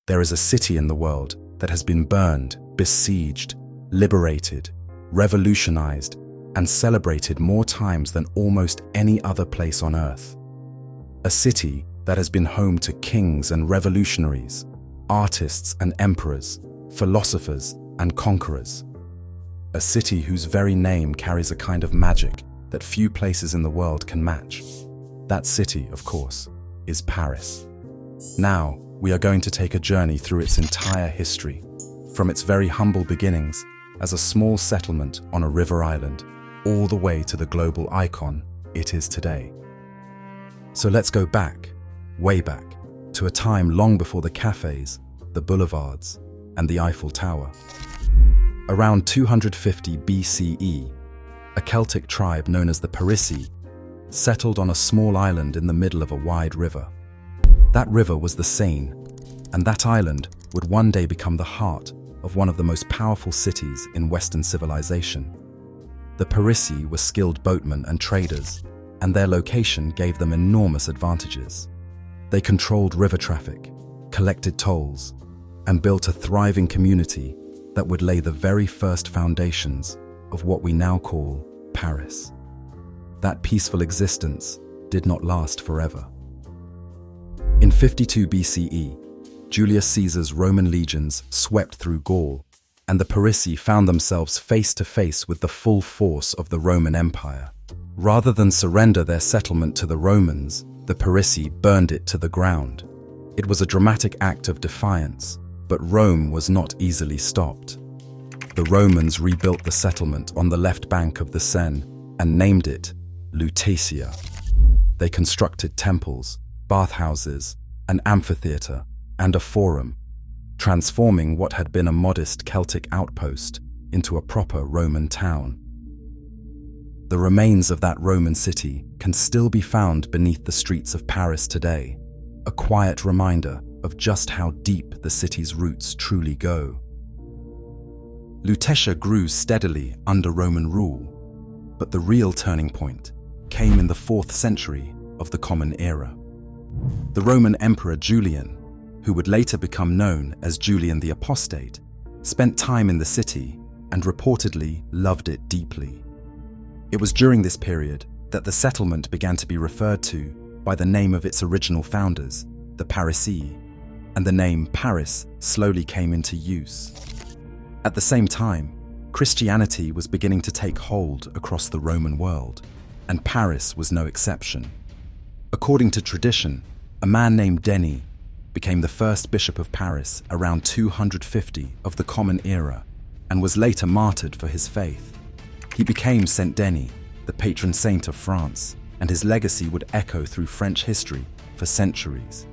There is a city in the world that has been burned, besieged, liberated, revolutionized, and celebrated more times than almost any other place on earth. A city that has been home to kings and revolutionaries, artists and emperors, philosophers and conquerors. A city whose very name carries a kind of magic that few places in the world can match. That city, of course, is Paris. Now, we are going to take a journey through its entire history, from its very humble beginnings as a small settlement on a river island, all the way to the global icon it is today. So let's go back, way back, to a time long before the cafes, the boulevards, and the Eiffel Tower. Around 250 BCE, a Celtic tribe known as the Parisii settled on a small island in the middle of a wide river. That river was the Seine, and that island would one day become the heart of one of the most powerful cities in Western civilization. The Parisii were skilled boatmen and traders, and their location gave them enormous advantages. They controlled river traffic, collected tolls, and built a thriving community that would lay the very first foundations of what we now call Paris. That peaceful existence did not last forever. In 52 BCE, Julius Caesar's Roman legions swept through Gaul, and the Parisii found themselves face to face with the full force of the Roman Empire. Rather than surrender their settlement to the Romans, the Parisii burned it to the ground. It was a dramatic act of defiance, but Rome was not easily stopped. The Romans rebuilt the settlement on the left bank of the Seine and named it Lutetia. They constructed temples, bathhouses, an amphitheater, and a forum, transforming what had been a modest Celtic outpost into a proper Roman town. The remains of that Roman city can still be found beneath the streets of Paris today, a quiet reminder of just how deep the city's roots truly go. Lutetia grew steadily under Roman rule, but the real turning point came in the 4th century of the Common Era. The Roman Emperor Julian, who would later become known as Julian the Apostate, spent time in the city and reportedly loved it deeply. It was during this period that the settlement began to be referred to by the name of its original founders, the Parisii, and the name Paris slowly came into use. At the same time, Christianity was beginning to take hold across the Roman world, and Paris was no exception. According to tradition, a man named Denis became the first bishop of Paris around 250 of the Common Era and was later martyred for his faith. He became Saint Denis, the patron saint of France, and his legacy would echo through French history for centuries.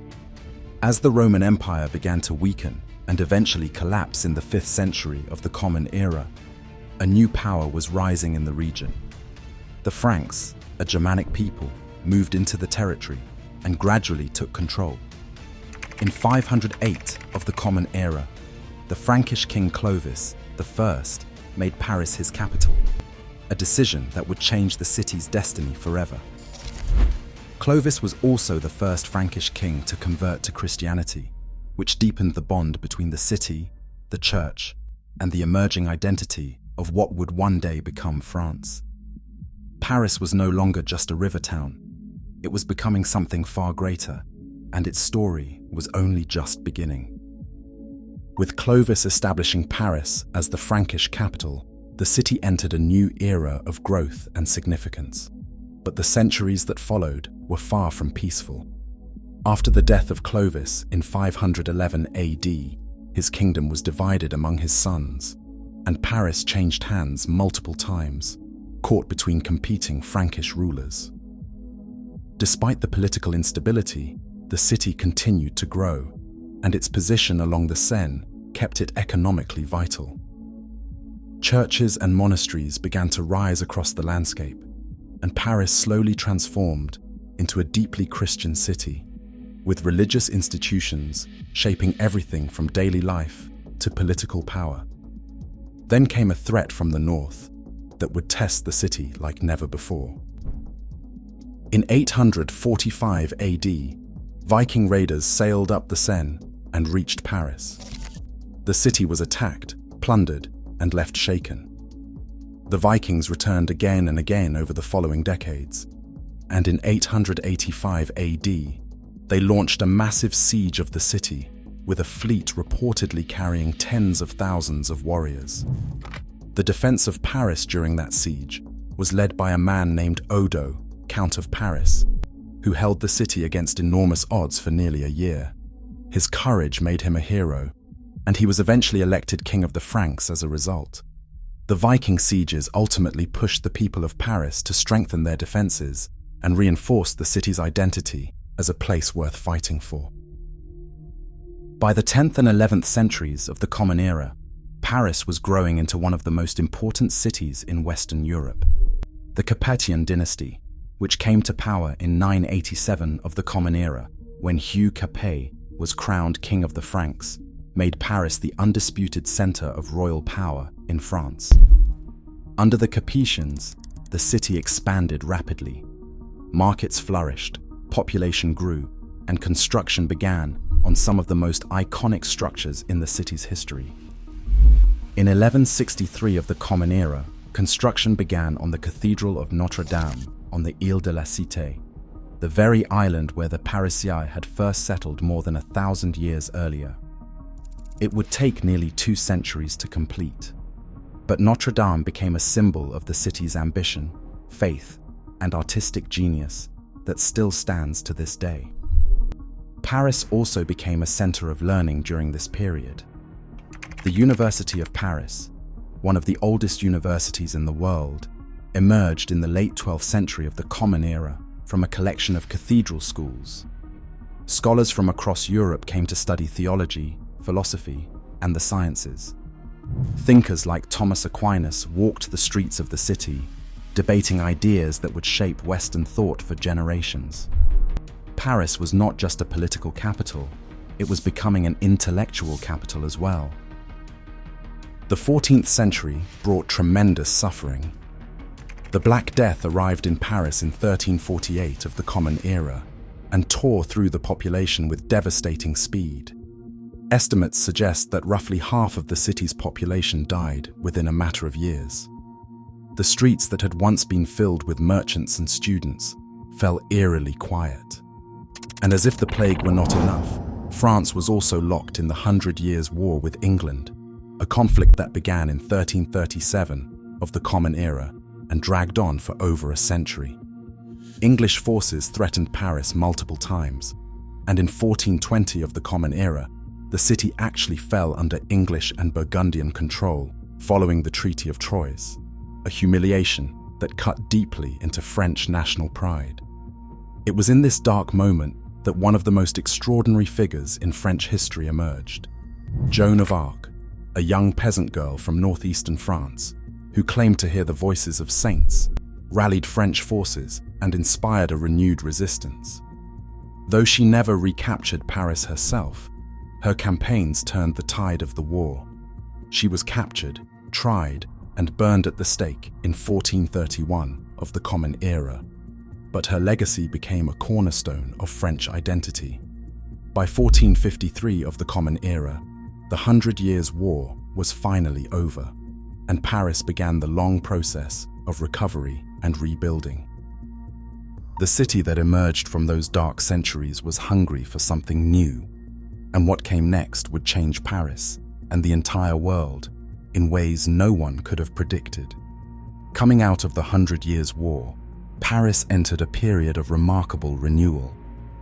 As the Roman Empire began to weaken and eventually collapse in the 5th century of the Common Era, a new power was rising in the region. The Franks, a Germanic people, moved into the territory and gradually took control. In 508 of the Common Era, the Frankish king Clovis I made Paris his capital, a decision that would change the city's destiny forever. Clovis was also the first Frankish king to convert to Christianity, which deepened the bond between the city, the church, and the emerging identity of what would one day become France. Paris was no longer just a river town. It was becoming something far greater, and its story was only just beginning. With Clovis establishing Paris as the Frankish capital, the city entered a new era of growth and significance. But the centuries that followed were far from peaceful. After the death of Clovis in 511 AD, his kingdom was divided among his sons, and Paris changed hands multiple times, caught between competing Frankish rulers. Despite the political instability, the city continued to grow, and its position along the Seine kept it economically vital. Churches and monasteries began to rise across the landscape, and Paris slowly transformed into a deeply Christian city, with religious institutions shaping everything from daily life to political power. Then came a threat from the north that would test the city like never before. In 845 AD, Viking raiders sailed up the Seine and reached Paris. The city was attacked, plundered, and left shaken. The Vikings returned again and again over the following decades, and in 885 AD, they launched a massive siege of the city, with a fleet reportedly carrying tens of thousands of warriors. The defense of Paris during that siege was led by a man named Odo, Count of Paris, who held the city against enormous odds for nearly a year. His courage made him a hero, and he was eventually elected King of the Franks as a result. The Viking sieges ultimately pushed the people of Paris to strengthen their defenses and reinforced the city's identity as a place worth fighting for. By the 10th and 11th centuries of the Common Era, Paris was growing into one of the most important cities in Western Europe. The Capetian dynasty, which came to power in 987 of the Common Era, when Hugh Capet was crowned King of the Franks, made Paris the undisputed center of royal power in France. Under the Capetians, the city expanded rapidly. Markets flourished, population grew, and construction began on some of the most iconic structures in the city's history. In 1163 of the Common Era, construction began on the Cathedral of Notre Dame on the Ile de la Cité, the very island where the Parisii had first settled more than 1,000 years earlier. It would take nearly 2 centuries to complete, but Notre Dame became a symbol of the city's ambition, faith, and artistic genius that still stands to this day. Paris also became a center of learning during this period. The University of Paris, one of the oldest universities in the world, emerged in the late 12th century of the Common Era from a collection of cathedral schools. Scholars from across Europe came to study theology, philosophy, and the sciences. Thinkers like Thomas Aquinas walked the streets of the city, debating ideas that would shape Western thought for generations. Paris was not just a political capital, it was becoming an intellectual capital as well. The 14th century brought tremendous suffering. The Black Death arrived in Paris in 1348 of the Common Era and tore through the population with devastating speed. Estimates suggest that roughly half of the city's population died within a matter of years. The streets that had once been filled with merchants and students fell eerily quiet. And as if the plague were not enough, France was also locked in the 100 Years' War with England, a conflict that began in 1337 of the Common Era and dragged on for over a century. English forces threatened Paris multiple times, and in 1420 of the Common Era, the city actually fell under English and Burgundian control following the Treaty of Troyes, a humiliation that cut deeply into French national pride. It was in this dark moment that one of the most extraordinary figures in French history emerged. Joan of Arc, a young peasant girl from northeastern France, who claimed to hear the voices of saints, rallied French forces and inspired a renewed resistance. Though she never recaptured Paris herself, her campaigns turned the tide of the war. She was captured, tried, and burned at the stake in 1431 of the Common Era, but her legacy became a cornerstone of French identity. By 1453 of the Common Era, the 100 Years' War was finally over, and Paris began the long process of recovery and rebuilding. The city that emerged from those dark centuries was hungry for something new, and what came next would change Paris and the entire world in ways no one could have predicted. Coming out of the 100 Years' War, Paris entered a period of remarkable renewal.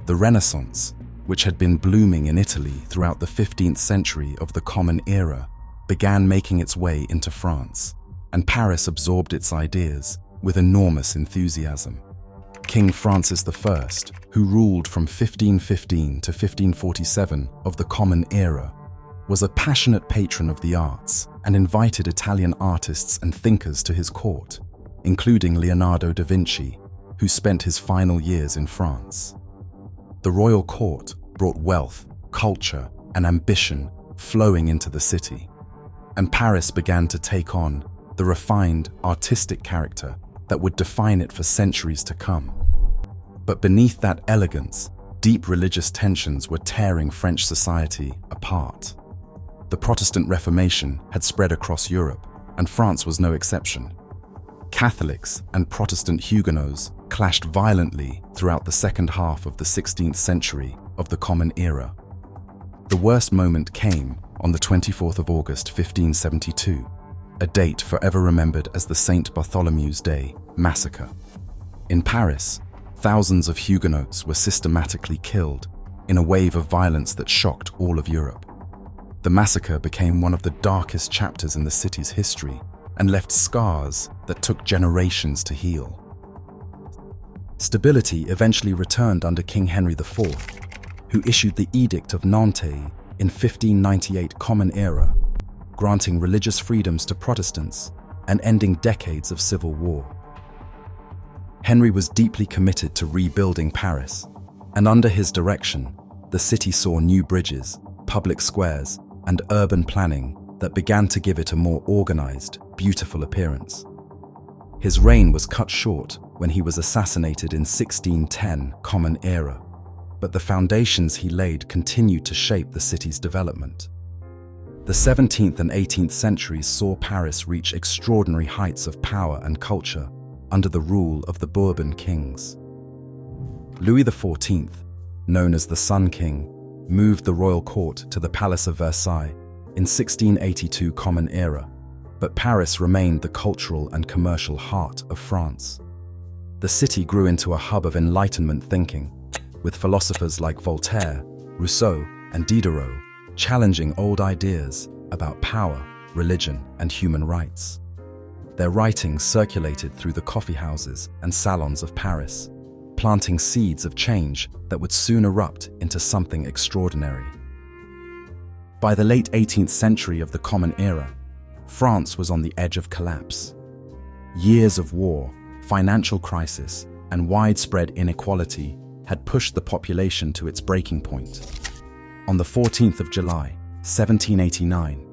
The Renaissance, which had been blooming in Italy throughout the 15th century of the Common Era, began making its way into France, and Paris absorbed its ideas with enormous enthusiasm. King Francis I, who ruled from 1515 to 1547 of the Common Era, was a passionate patron of the arts and invited Italian artists and thinkers to his court, including Leonardo da Vinci, who spent his final years in France. The royal court brought wealth, culture, and ambition flowing into the city, and Paris began to take on the refined, artistic character that would define it for centuries to come. But beneath that elegance Deep religious tensions were tearing French society apart. The Protestant Reformation had spread across Europe, and France was no exception. Catholics and Protestant Huguenots clashed violently throughout the second half of the 16th century of the Common Era. The worst moment came on the 24th of August 1572, a date forever remembered as the Saint Bartholomew's Day massacre. In Paris, thousands of Huguenots were systematically killed in a wave of violence that shocked all of Europe. The massacre became one of the darkest chapters in the city's history and left scars that took generations to heal. Stability eventually returned under King Henry IV, who issued the Edict of Nantes in 1598 Common Era, granting religious freedoms to Protestants and ending decades of civil war. Henry was deeply committed to rebuilding Paris, and under his direction, the city saw new bridges, public squares, and urban planning that began to give it a more organized, beautiful appearance. His reign was cut short when he was assassinated in 1610 Common Era, but the foundations he laid continued to shape the city's development. The 17th and 18th centuries saw Paris reach extraordinary heights of power and culture under the rule of the Bourbon kings. Louis XIV, known as the Sun King, moved the royal court to the Palace of Versailles in 1682 Common Era, but Paris remained the cultural and commercial heart of France. The city grew into a hub of Enlightenment thinking, with philosophers like Voltaire, Rousseau, and Diderot challenging old ideas about power, religion, and human rights. Their writings circulated through the coffeehouses and salons of Paris, planting seeds of change that would soon erupt into something extraordinary. By the late 18th century of the Common Era, France was on the edge of collapse. Years of war, financial crisis, and widespread inequality had pushed the population to its breaking point. On the 14th of July, 1789,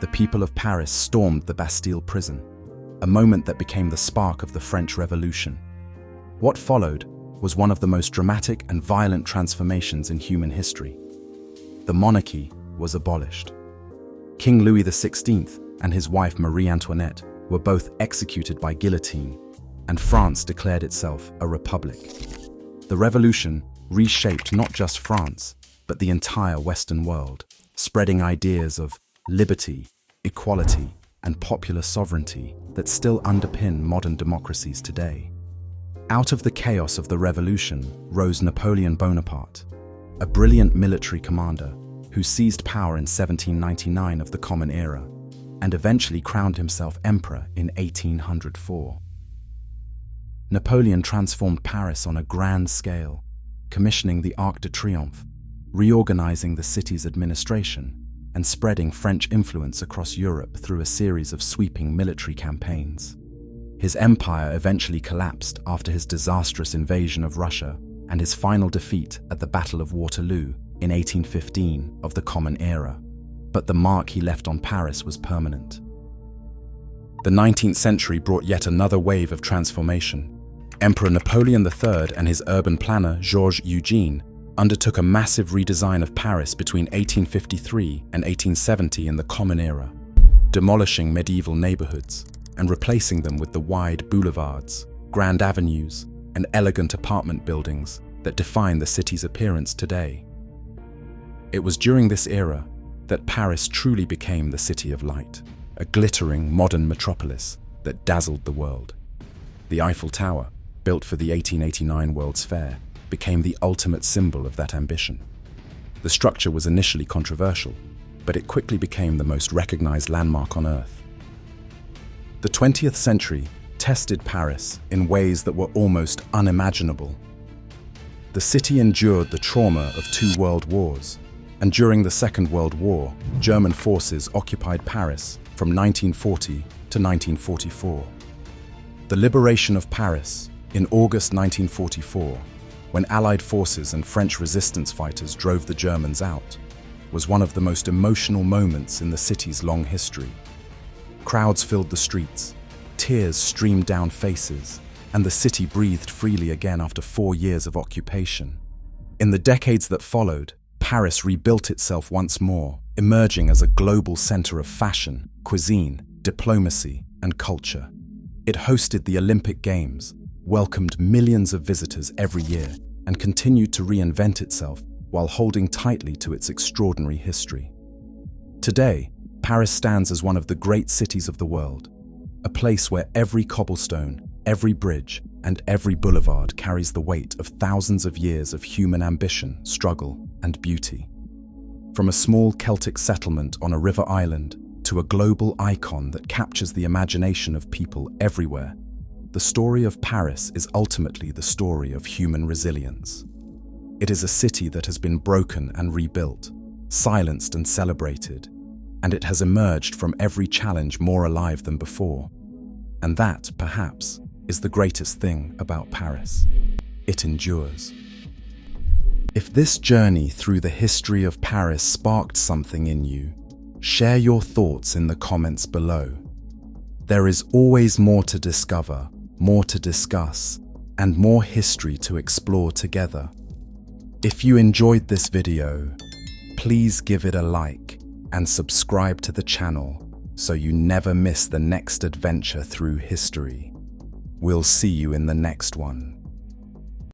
the people of Paris stormed the Bastille prison, a moment that became the spark of the French Revolution. What followed was one of the most dramatic and violent transformations in human history. The monarchy was abolished. King Louis XVI and his wife Marie Antoinette were both executed by guillotine, and France declared itself a republic. The revolution reshaped not just France, but the entire Western world, spreading ideas of liberty, equality, and popular sovereignty that still underpin modern democracies today. Out of the chaos of the revolution rose Napoleon Bonaparte, a brilliant military commander who seized power in 1799 of the Common Era and eventually crowned himself emperor in 1804. Napoleon transformed Paris on a grand scale, commissioning the Arc de Triomphe, reorganizing the city's administration, and spreading French influence across Europe through a series of sweeping military campaigns. His empire eventually collapsed after his disastrous invasion of Russia and his final defeat at the Battle of Waterloo in 1815 of the Common Era, but the mark he left on Paris was permanent. The 19th century brought yet another wave of transformation. Emperor Napoleon III and his urban planner Georges Eugène undertook a massive redesign of Paris between 1853 and 1870 in the Common Era, demolishing medieval neighborhoods and replacing them with the wide boulevards, grand avenues, and elegant apartment buildings that define the city's appearance today. It was during this era that Paris truly became the city of light, a glittering modern metropolis that dazzled the world. The Eiffel Tower, built for the 1889 World's Fair, became the ultimate symbol of that ambition. The structure was initially controversial, but it quickly became the most recognized landmark on Earth. The 20th century tested Paris in ways that were almost unimaginable. The city endured the trauma of 2 world wars, and during the Second World War, German forces occupied Paris from 1940 to 1944. The liberation of Paris in August 1944, when Allied forces and French resistance fighters drove the Germans out, was one of the most emotional moments in the city's long history. Crowds filled the streets, tears streamed down faces, and the city breathed freely again after 4 years of occupation. In the decades that followed, Paris rebuilt itself once more, emerging as a global center of fashion, cuisine, diplomacy, and culture. It hosted the Olympic Games, welcomed millions of visitors every year, and continued to reinvent itself while holding tightly to its extraordinary history. Today, Paris stands as one of the great cities of the world, a place where every cobblestone, every bridge, and every boulevard carries the weight of thousands of years of human ambition, struggle, and beauty. From a small Celtic settlement on a river island to a global icon that captures the imagination of people everywhere, the story of Paris is ultimately the story of human resilience. It is a city that has been broken and rebuilt, silenced and celebrated, and it has emerged from every challenge more alive than before. And that, perhaps, is the greatest thing about Paris. It endures. If this journey through the history of Paris sparked something in you, share your thoughts in the comments below. There is always more to discover, more to discuss, and more history to explore together. If you enjoyed this video, please give it a like and subscribe to the channel so you never miss the next adventure through history. We'll see you in the next one.